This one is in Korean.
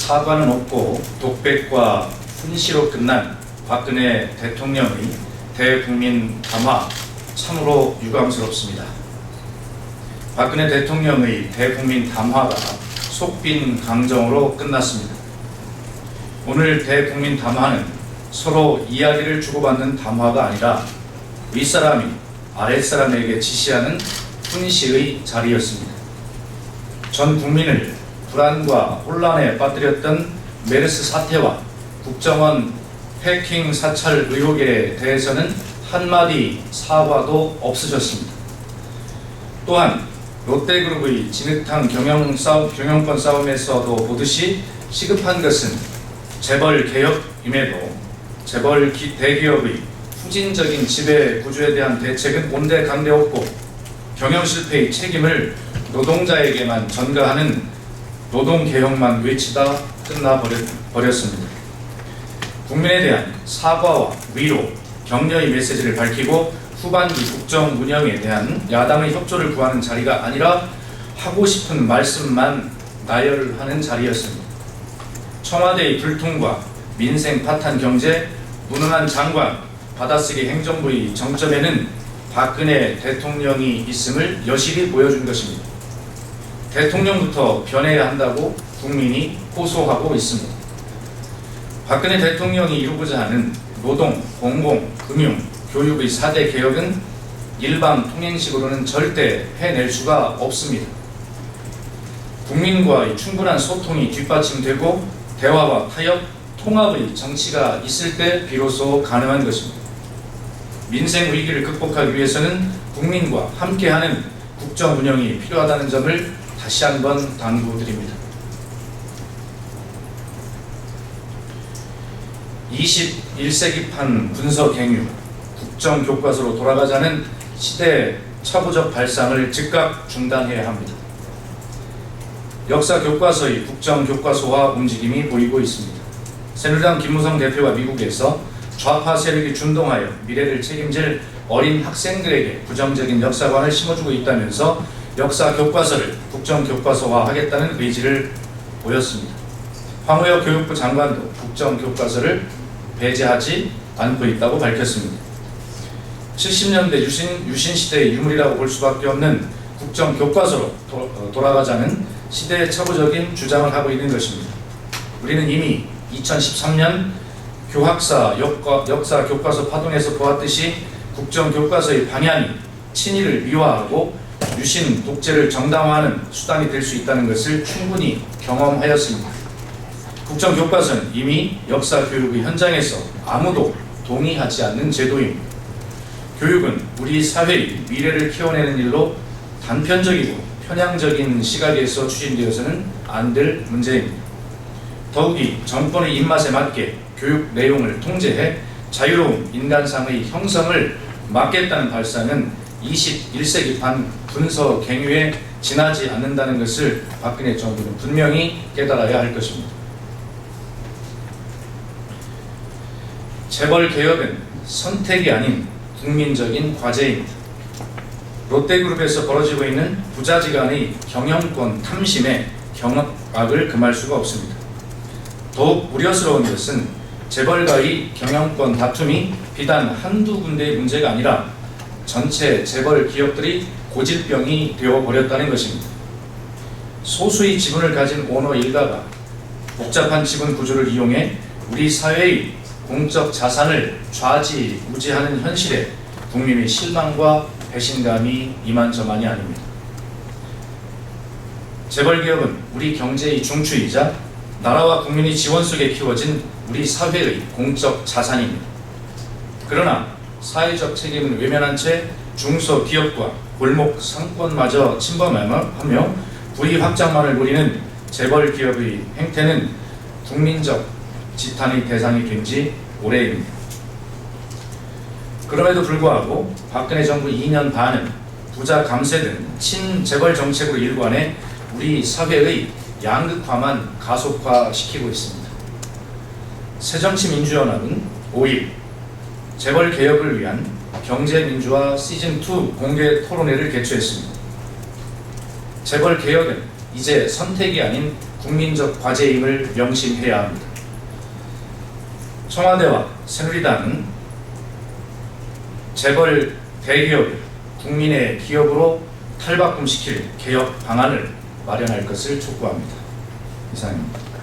사과는 없고 독백과 훈시로 끝난 박근혜 대통령의 대국민 담화 참으로 유감스럽습니다. 박근혜 대통령의 대국민 담화가 속빈 강정으로 끝났습니다. 오늘 대국민 담화는 서로 이야기를 주고받는 담화가 아니라 윗사람이 아랫사람에게 지시하는 훈시의 자리였습니다. 전 국민을 불안과 혼란에 빠뜨렸던 메르스 사태와 국정원 해킹 사찰 의혹에 대해서는 한마디 사과도 없으셨습니다. 또한 롯데그룹의 진흙탕 경영권 싸움에서도 보듯이 시급한 것은 재벌 개혁임에도 재벌 대기업의 후진적인 지배 구조에 대한 대책은 온데간데 없고 경영 실패의 책임을 노동자에게만 전가하는 노동개혁만 외치다 끝나버렸습니다. 국민에 대한 사과와 위로, 격려의 메시지를 밝히고 후반기 국정 운영에 대한 야당의 협조를 구하는 자리가 아니라 하고 싶은 말씀만 나열하는 자리였습니다. 청와대의 불통과 민생 파탄 경제, 무능한 장관, 받아쓰기 행정부의 정점에는 박근혜 대통령이 있음을 여실히 보여준 것입니다. 대통령부터 변해야 한다고 국민이 호소하고 있습니다. 박근혜 대통령이 이루고자 하는 노동, 공공, 금융, 교육의 4대 개혁은 일방 통행식으로는 절대 해낼 수가 없습니다. 국민과의 충분한 소통이 뒷받침되고 대화와 타협, 통합의 정치가 있을 때 비로소 가능한 것입니다. 민생 위기를 극복하기 위해서는 국민과 함께하는 국정 운영이 필요하다는 점을 다시 한번 당부드립니다. 21세기판 군서갱유, 국정교과서로 돌아가자는 시대의 차부적 발상을 즉각 중단해야 합니다. 역사교과서의 국정교과서화 움직임이 보이고 있습니다. 새누리당 김무성 대표가 미국에서 좌파 세력이 준동하여 미래를 책임질 어린 학생들에게 부정적인 역사관을 심어주고 있다면서 역사교과서를 국정교과서화하겠다는 의지를 보였습니다. 황우여 교육부 장관도 국정교과서를 배제하지 않고 있다고 밝혔습니다. 70년대 유신시대의 유물이라고 볼 수밖에 없는 국정교과서로 돌아가자는 시대의 차부적인 주장을 하고 있는 것입니다. 우리는 이미 2013년 교학사 역사 교과서 파동에서 보았듯이 국정교과서의 방향이 친일을 미화하고 유신 독재를 정당화하는 수단이 될 수 있다는 것을 충분히 경험하였습니다. 국정교과서는 이미 역사교육의 현장에서 아무도 동의하지 않는 제도입니다. 교육은 우리 사회의 미래를 키워내는 일로 단편적이고 편향적인 시각에서 추진되어서는 안 될 문제입니다. 더욱이 정권의 입맛에 맞게 교육 내용을 통제해 자유로운 인간상의 형성을 막겠다는 발상은 21세기판 군서갱유에 지나지 않는다는 것을 박근혜 정부는 분명히 깨달아야 할 것입니다. 재벌 개혁은 선택이 아닌 국민적인 과제입니다. 롯데그룹에서 벌어지고 있는 부자지간의 경영권 탐심에 경악을 금할 수가 없습니다. 더욱 우려스러운 것은 재벌과의 경영권 다툼이 비단 한두 군데의 문제가 아니라 전체 재벌 기업들이 고질병이 되어버렸다는 것입니다. 소수의 지분을 가진 오너 일가가 복잡한 지분 구조를 이용해 우리 사회의 공적 자산을 좌지우지하는 현실에 국민의 실망과 배신감이 이만저만이 아닙니다. 재벌기업은 우리 경제의 중추이자 나라와 국민의 지원 속에 키워진 우리 사회의 공적 자산입니다. 그러나 사회적 책임은 외면한 채 중소기업과 골목 상권마저 침범하며 부의 확장만을 노리는 재벌기업의 행태는 국민적 지탄의 대상이 된 지 오래입니다. 그럼에도 불구하고 박근혜 정부 2년 반은 부자 감세 등 친재벌 정책으로 일관해 우리 사회의 양극화만 가속화시키고 있습니다. 새정치민주연합은 5일 재벌 개혁을 위한 경제민주화 시즌2 공개 토론회를 개최했습니다. 재벌 개혁은 이제 선택이 아닌 국민적 과제임을 명심해야 합니다. 청와대와 새누리당은 재벌 대기업을 국민의 기업으로 탈바꿈시킬 개혁 방안을 마련할 것을 촉구합니다. 이상입니다.